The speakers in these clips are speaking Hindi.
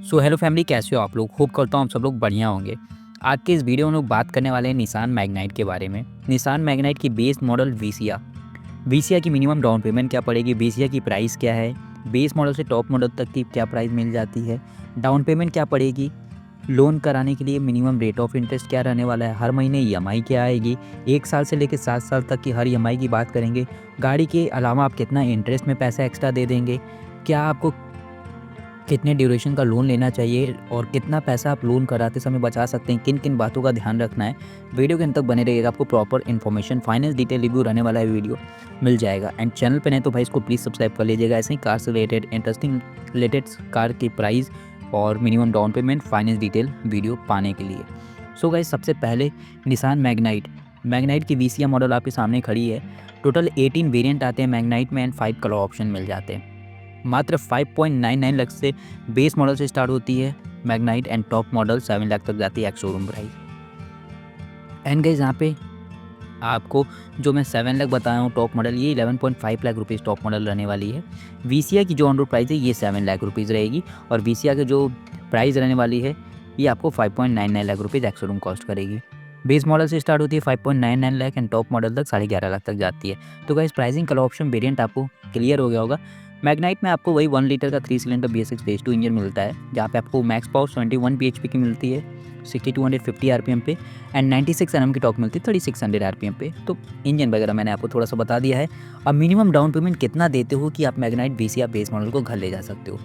सो हेलो फैमिली, कैसे हो आप लोग। होप करता हूँ आप सब लोग बढ़िया होंगे। आज के इस वीडियो में लोग बात करने वाले हैं निसान मैग्नाइट के बारे में। निसान मैग्नाइट की बेस मॉडल वीसिया की मिनिमम डाउन पेमेंट क्या पड़ेगी, वीसिया की प्राइस क्या है, बेस मॉडल से टॉप मॉडल तक की क्या प्राइस मिल जाती है, डाउन पेमेंट क्या पड़ेगी, लोन कराने के लिए मिनिमम रेट ऑफ इंटरेस्ट क्या रहने वाला है, हर महीने ईएमआई क्या आएगी, 1 साल से लेकर 7 साल तक की हर ईएमआई की बात करेंगे। गाड़ी के अलावा आप कितना इंटरेस्ट में पैसा एक्स्ट्रा दे देंगे, क्या आपको कितने ड्यूरेशन का लोन लेना चाहिए और कितना पैसा आप लोन कराते समय बचा सकते हैं, किन किन बातों का ध्यान रखना है। वीडियो के अंत तक बने रहिएगा, आपको proper information finance detail review रहने वाला है वीडियो मिल जाएगा। एंड चैनल पे नहीं तो भाई इसको प्लीज़ सब्सक्राइब कर लीजिएगा, ऐसे ही कार से रिलेटेड इंटरेस्टिंग रिलेटेड कार की प्राइस और minimum down payment finance detail video पाने के लिए। सो गाइस, सबसे पहले निसान मैग्नाइट की वीसिया मॉडल आपके सामने खड़ी है। टोटल 18 वेरिएंट आते हैं मैग्नाइट में एंड 5 कलर ऑप्शन मिल जाते हैं। मात्र 5.99 लाख से बेस मॉडल से स्टार्ट होती है Magnite and top model 7 lakh तक जाती है ex showroom price. And guys, यहाँ पे आपको जो मैं 7 लाख बताया हूँ टॉप मॉडल, ये 11.5 लाख रुपीज़ टॉप मॉडल रहने वाली है। वीसिया की जो ऑन रोड प्राइस है ये 7 लाख रुपीज़ रहेगी और वीसिया की जो प्राइस रहने वाली है ये आपको 5.99 lakh rupees ex showroom cost करेगी। बेस मॉडल से स्टार्ट होती है 5.99 लाख एंड टॉप मॉडल तक 11.5 लाख तक जाती है। तो guys, pricing colour option variant आपको क्लियर हो गया होगा। मैग्नाइट में आपको वही 1 लीटर का 3 सिलेंडर BS6 फेज 2 इंजन मिलता है, जहाँ पे आपको मैक्स पावर 71 bhp की मिलती है 6250 आरपीएम पे एंड 96 Nm की टॉर्क मिलती है 3600 आरपीएम पे। तो इंजन वगैरह मैंने आपको थोड़ा सा बता दिया है। अब मिनिमम डाउन पेमेंट कितना देते हो कि आप मैग्नाइट वीसिया बेस मॉडल को घर ले जा सकते हो।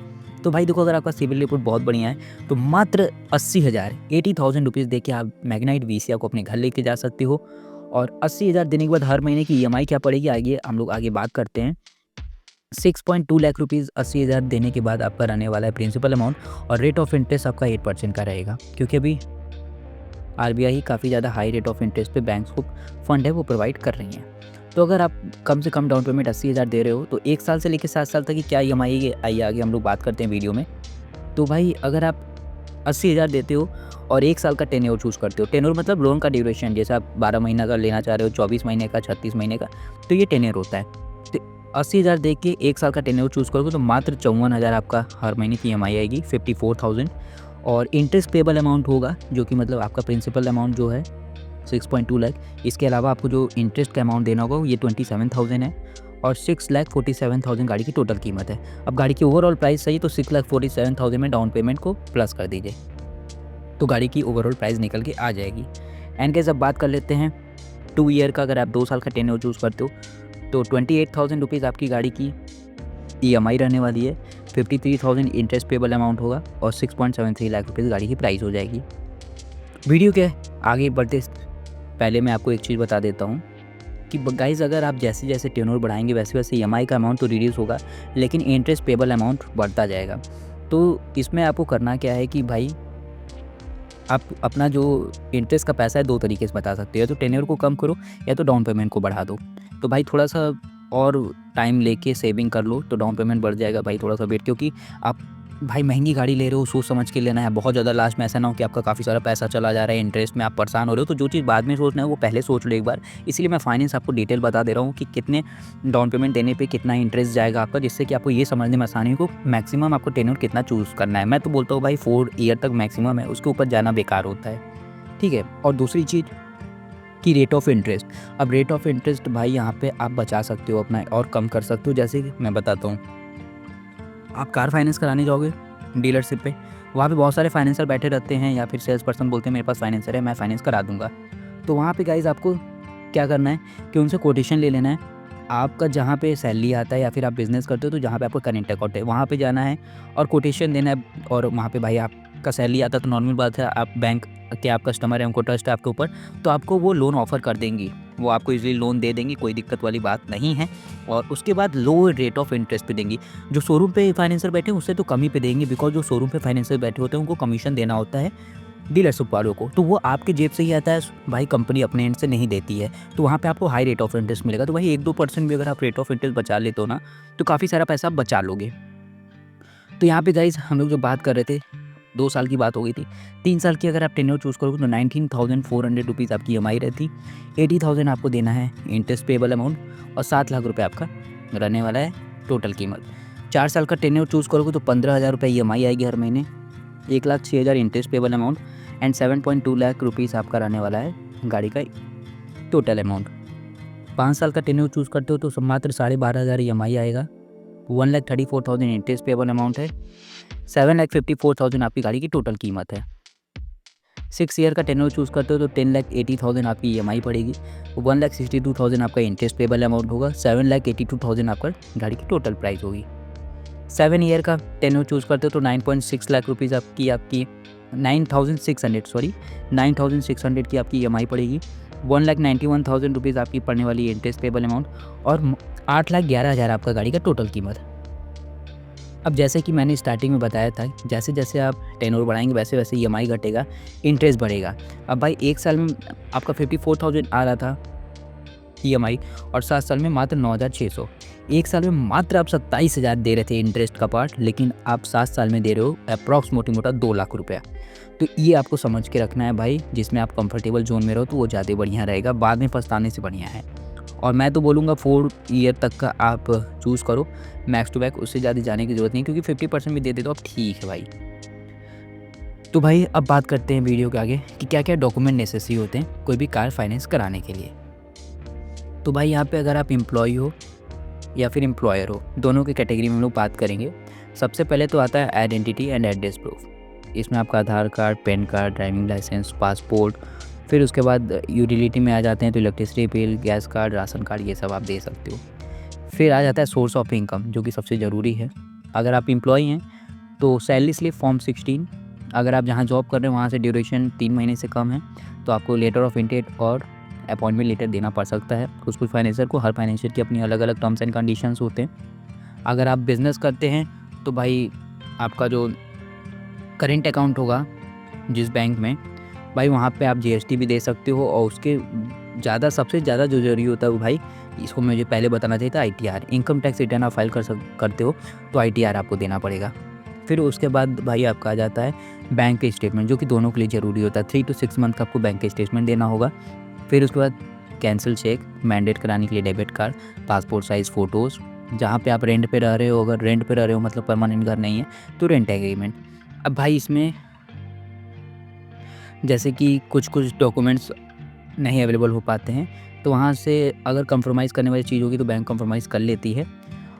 तो भाई देखो, अगर आपका सिविल रिपोर्ट बहुत बढ़िया है तो मात्र 80,000 रुपीज़ दे के आप मैग्नाइट वीसिया को अपने घर लेके जा सकते हो। और 80,000 देने के बाद हर महीने की ईएमआई क्या पड़ेगी, आगे हम लोग आगे बात करते हैं। 6.2 लाख रुपीज़ 80,000 देने के बाद आपका रहने वाला है प्रिंसिपल अमाउंट और रेट ऑफ इंटरेस्ट आपका 8% का रहेगा, क्योंकि अभी आरबीआई काफ़ी ज़्यादा हाई रेट ऑफ इंटरेस्ट पे बैंक्स को फंड है वो प्रोवाइड कर रही हैं। तो अगर आप कम से कम डाउन पेमेंट 80,000 दे रहे हो तो 1 साल से लेकर 7 साल तक की क्या ईएमआई आई आगे हम लोग बात करते हैं वीडियो में। तो भाई अगर आप 80,000 देते हो और 1 साल का टेन्योर चूज़ करते हो, टेन्योर मतलब लोन का ड्यूरेशन, जैसे आप 12 महीना का लेना चाह रहे हो, 24 महीने का, 36 महीने का, तो ये टेन्योर होता है। तो 80,000 दे के 1 साल का टेन्योर चूज़ करोगे तो मात्र 54,000 आपका हर महीने की ईएमआई आएगी 54,000 और इंटरेस्ट पेबल अमाउंट होगा, जो कि मतलब आपका प्रिंसिपल अमाउंट जो है 6.2 लाख। इसके अलावा आपको जो इंटरेस्ट का अमाउंट देना होगा ये 27,000 है और 6,47,000 गाड़ी की टोटल कीमत है। अब गाड़ी की ओवरऑल प्राइस सही तो 6,47,000 में डाउन पेमेंट को प्लस कर दीजिए तो गाड़ी की ओवरऑल प्राइस निकल के आ जाएगी। एंड गाइस, अब बात कर लेते हैं 2 ईयर का। अगर आप 2 साल का टेन्योर चूज़ करते हो तो 28,000 रुपीज़ आपकी गाड़ी की ईएमआई रहने वाली है, 53,000 इंटरेस्ट पेबल अमाउंट होगा और 6.73 लाख रुपीज़ गाड़ी की प्राइस हो जाएगी। वीडियो के आगे बढ़ते पहले मैं आपको एक चीज़ बता देता हूँ कि गाइस, अगर आप जैसे जैसे टेन्योर बढ़ाएंगे वैसे वैसे ईएमआई का अमाउंट तो रिड्यूस होगा, लेकिन इंटरेस्ट पेबल अमाउंट बढ़ता जाएगा। तो इसमें आपको करना क्या है कि भाई आप अपना जो इंटरेस्ट का पैसा है 2 तरीके से बता सकते हो, या तो टेन्योर को कम करो या तो डाउन पेमेंट को बढ़ा दो। तो भाई थोड़ा सा और टाइम लेके सेविंग कर लो तो डाउन पेमेंट बढ़ जाएगा भाई, थोड़ा सा वेट, क्योंकि आप भाई महंगी गाड़ी ले रहे हो, सोच समझ के लेना है बहुत ज़्यादा। लास्ट में ऐसा ना हो कि आपका काफ़ी सारा पैसा चला जा रहा है इंटरेस्ट में, आप परेशान हो रहे हो। तो जो चीज़ बाद में सोचना है वो पहले सोच लो एक बार। इसीलिए मैं फाइनेंस आपको डिटेल बता दे रहा हूँ कि कितने डाउन पेमेंट देने पे कितना इंटरेस्ट जाएगा आपका, जिससे कि आपको ये समझने में आसानी हो मैक्सिमम आपको टेन्योर कितना चूज़ करना है। मैं तो बोलता हूँ भाई 4 ईयर तक मैक्सिमम है, उसके ऊपर जाना बेकार होता है, ठीक है। और दूसरी चीज़ कि रेट ऑफ इंटरेस्ट। अब रेट ऑफ इंटरेस्ट भाई यहाँ पे आप बचा सकते हो अपना और कम कर सकते हो। जैसे कि मैं बताता हूँ, आप कार फाइनेंस कराने जाओगे डीलरशिप पे, वहाँ पे बहुत सारे फाइनेंसर बैठे रहते हैं या फिर सेल्स पर्सन बोलते हैं मेरे पास फाइनेंसर है, मैं फाइनेंस करा दूंगा। तो वहाँ पे गाइज आपको क्या करना है कि उनसे कोटेशन ले लेना है। आपका जहाँ पे सैलरी आता है या फिर आप बिज़नेस करते हो तो जहाँ पे आपका करेंट अकाउंट है वहाँ पे जाना है और कोटेशन देना है। और वहाँ पे भाई आपका सैलरी आता है तो नॉर्मल बात है, आप बैंक के आप कस्टमर हैं, उनको ट्रस्ट है आपके ऊपर, तो आपको वो लोन ऑफ़र कर देंगी, वो आपको इजीली लोन दे देंगी, कोई दिक्कत वाली बात नहीं है। और उसके बाद लो रेट ऑफ इंटरेस्ट पे देंगी। जो शोरूम पे फाइनेंसर बैठे हैं उससे तो कम ही पे देंगे, बिकॉज जो शोरूम पे फाइनेंसर बैठे होते हैं उनको कमीशन देना होता है डीलरशिप वालों को, तो वो आपके जेब से ही आता है भाई, कंपनी अपने एंड से नहीं देती है। तो वहाँ पे आपको हाई रेट ऑफ इंटरेस्ट मिलेगा। तो भाई 1-2% भी अगर आप रेट ऑफ इंटरेस्ट बचा लेते हो ना तो काफ़ी सारा पैसा आप बचा लोगे। तो यहाँ पे गाइज हम लोग जो बात कर रहे थे 2 साल की बात हो गई थी। 3 साल की अगर आप टेन्योर चूज़ करोगे तो 19,400 रुपीज़ आपकी ईएमआई रहती, 80,000 आपको देना है इंटरेस्ट पेबल अमाउंट और 7 लाख रुपये आपका रहने वाला है टोटल कीमत। 4 साल का टेन्योर चूज़ करोगे तो 15,000 रुपये ईएमआई आएगी हर महीने 1,06,000 interest payable amount and 7.2 lakh rupees आपका रहने वाला है गाड़ी का टोटल अमाउंट। 5 साल का टेन्योर चूज़ करते हो तो सब मात्र 12,500 EMI आएगा। 1,34,000 इंटरेस्ट पेबल अमाउंट है। 7,54,000 आपकी गाड़ी की टोटल कीमत है। 6 ईयर का टेन्योर चूज़ करते हो तो 10,80,000 आपकी EMI पड़ेगी। 1,62,000 आपका इंटरेस्ट पेबल अमाउंट होगा। 7,82,000 आपका गाड़ी की टोटल प्राइस होगी। 7 ईयर का टेन्योर चूज़ करते हो तो 9.6 लाख रुपीज़ आपकी 9,600 की आपकी EMI पड़ेगी। 1,91,000 रुपीज़ आपकी पड़ने वाली इंटरेस्ट पेबल अमाउंट और 8,11,000 आपका गाड़ी का टोटल कीमत। अब जैसे कि मैंने स्टार्टिंग में बताया था, जैसे जैसे आप टेन्योर बढ़ाएंगे वैसे वैसे EMI घटेगा, इंटरेस्ट बढ़ेगा। अब भाई 1 साल में आपका 54,000 आ रहा था EMI और 7 साल में मात्र 9,600। 1 साल में मात्र आप 27,000 दे रहे थे इंटरेस्ट का पार्ट, लेकिन आप 7 साल में दे रहे हो अप्रॉक्स मोटा 2 लाख रुपया। तो ये आपको समझ के रखना है भाई, जिसमें आप कंफर्टेबल जोन में रहो तो वो ज़्यादा बढ़िया रहेगा, बाद में पछताने से बढ़िया है। और मैं तो बोलूँगा 4 ईयर तक का आप चूज़ करो मैक्स टू बैक, उससे ज़्यादा जाने की ज़रूरत नहीं, क्योंकि 50% भी दे दे तो अब ठीक है भाई। तो भाई अब बात करते हैं वीडियो के आगे कि क्या क्या डॉक्यूमेंट नेसेसरी होते हैं कोई भी कार फाइनेंस कराने के लिए। तो भाई यहाँ पे अगर आप एम्प्लॉय हो या फिर एम्प्लॉयर हो, दोनों की कैटेगरी में हम लोग बात करेंगे। सबसे पहले तो आता है आइडेंटिटी एंड एड्रेस प्रूफ। इसमें आपका Aadhaar card, PAN card, driving licence, passport, फिर उसके बाद यूटिलिटी में आ जाते हैं तो electricity bill, gas card, ration card, ये सब आप दे सकते हो। फिर आ जाता है सोर्स ऑफ इनकम, जो कि सबसे ज़रूरी है। अगर आप एम्प्लॉय हैं तो सैलरी स्लिप फॉर्म 16। अगर आप जहाँ जॉब कर रहे हैं वहाँ से ड्यूरेशन 3 महीने से कम है तो आपको लेटर ऑफ इंटेंट और अपॉइंटमेंट लेटर देना पड़ सकता है। कुछ फाइनेंसर को, हर फाइनेंसर की अपनी अलग अलग टर्म्स एंड कंडीशंस होते हैं। अगर आप बिज़नेस करते हैं तो भाई आपका जो करेंट अकाउंट होगा जिस बैंक में, भाई वहाँ पे आप GST भी दे सकते हो। और उसके सबसे ज़्यादा जो ज़रूरी होता है वो भाई, इसको मुझे पहले बताना चाहिए था, ITR, इनकम टैक्स रिटर्न आप फाइल करते हो तो ITR आपको देना पड़ेगा। फिर उसके बाद भाई आपका आ जाता है बैंक के स्टेटमेंट, जो कि दोनों के लिए ज़रूरी होता है। 3 to 6 मंथ का आपको बैंक के स्टेटमेंट देना होगा। फिर उसके बाद कैंसिल चेक, मैंडेट कराने के लिए debit card, passport size photos, जहाँ पे आप रेंट पे रह रहे हो, अगर रेंट पे रह रहे हो मतलब परमानेंट घर नहीं है तो रेंट एग्रीमेंट। अब भाई इसमें जैसे कि कुछ डॉक्यूमेंट्स नहीं अवेलेबल हो पाते हैं तो वहाँ से अगर कंप्रोमाइज़ करने वाली चीज़ होगी तो बैंक कंप्रोमाइज़ कर लेती है।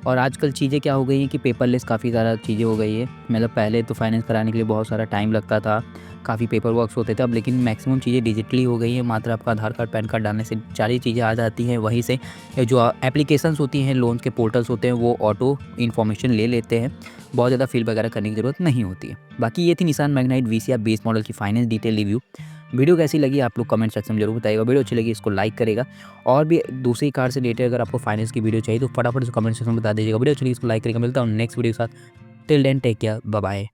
और आजकल चीज़ें क्या हो गई हैं कि पेपरलेस काफ़ी ज़्यादा चीज़ें हो गई है। मतलब पहले तो फाइनेंस कराने के लिए बहुत सारा टाइम लगता था, काफ़ी पेपर वर्क्स होते थे। अब लेकिन मैक्सिमम चीज़ें डिजिटली हो गई हैं। मात्र आपका आधार कार्ड, पैन कार्ड डालने से सारी चीज़ें आ जाती हैं। वहीं से जो एप्लीकेशंस होती हैं, लोन्स के पोर्टल्स होते हैं, वो ऑटो इन्फॉर्मेशन ले लेते हैं। बहुत ज़्यादा फिल वगैरह करने की ज़रूरत नहीं होती है। बाकी ये थी Nissan Magnite VCR base model की फाइनेंस डिटेल रिव्यू। वीडियो कैसी लगी आप लोग कमेंट सेक्शन में जरूर बताइएगा। वीडियो अच्छी लगी इसको लाइक करेगा। और भी दूसरी कार से रिलेटेड अगर आपको फाइनेंस की वीडियो चाहिए तो फटाफट से कमेंट सेक्शन में बता दीजिएगा। वीडियो अच्छी लगी इसको लाइक करेगा। मिलता हूँ नेक्स्ट वीडियो के साथ। Till then take care, bye bye.